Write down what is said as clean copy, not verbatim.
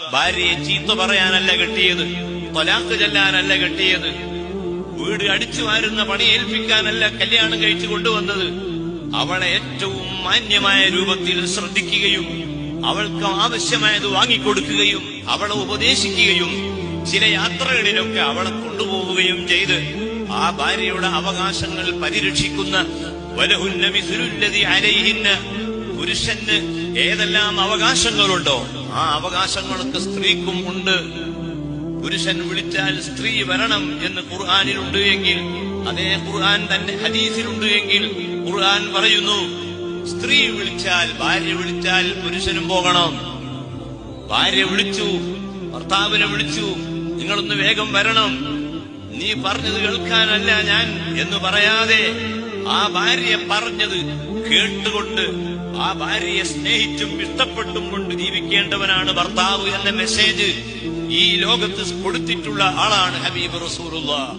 ഭാര്യയെ ചീത്ത പറയാനല്ല കെട്ടിയത്, ത്വലാഖ് ചൊല്ലാനല്ല കെട്ടിയത്, വീട് അടിച്ചു വാരുന്ന പണി ഏൽപ്പിക്കാനല്ല കല്യാണം കഴിച്ചു കൊണ്ടുവന്നത്. അവളെ ഏറ്റവും മാന്യമായ രൂപത്തിൽ ശ്രദ്ധിക്കുകയും അവൾക്ക് ആവശ്യമായത് വാങ്ങിക്കൊടുക്കുകയും അവളെ ഉപദേശിക്കുകയും ചില യാത്രകളിലൊക്കെ അവളെ കൊണ്ടുപോവുകയും ചെയ്ത് ആ ഭാര്യയുടെ അവകാശങ്ങൾ പരിരക്ഷിക്കുന്ന വലഹുന്ന മിസ്ലുല്ലദി അലൈഹിന്ന, പുരുഷന് ഏതെല്ലാം അവകാശങ്ങളുണ്ടോ ആ അവകാശങ്ങളൊക്കെ സ്ത്രീക്കും ഉണ്ട്. പുരുഷൻ വിളിച്ചാൽ സ്ത്രീ വരണം എന്ന് ഖുർആനിലുണ്ട് എങ്കിൽ, അതേ ഖുർആൻ തന്റെ ഹദീസിലുണ്ട് എങ്കിൽ ഖുർആൻ പറയുന്നു, സ്ത്രീ വിളിച്ചാൽ, ഭാര്യ വിളിച്ചാൽ പുരുഷനും പോകണം. ഭാര്യ വിളിച്ചു, ഭർത്താവിനെ വിളിച്ചു, നിങ്ങളൊന്ന് വേഗം വരണം, നീ പറഞ്ഞത് കേൾക്കാനല്ല ഞാൻ എന്ന് പറയാതെ ആ ഭാര്യ പറഞ്ഞത് കേട്ടുകൊണ്ട് ആ ഭാര്യയെ സ്നേഹിച്ചും ഇഷ്ടപ്പെട്ടും കൊണ്ട് ജീവിക്കേണ്ടവനാണ് ഭർത്താവ് എന്ന മെസ്സേജ് ഈ ലോകത്ത് കൊടുത്തിട്ടുള്ള ആളാണ് ഹബീബ് റസൂലുള്ളാഹ്.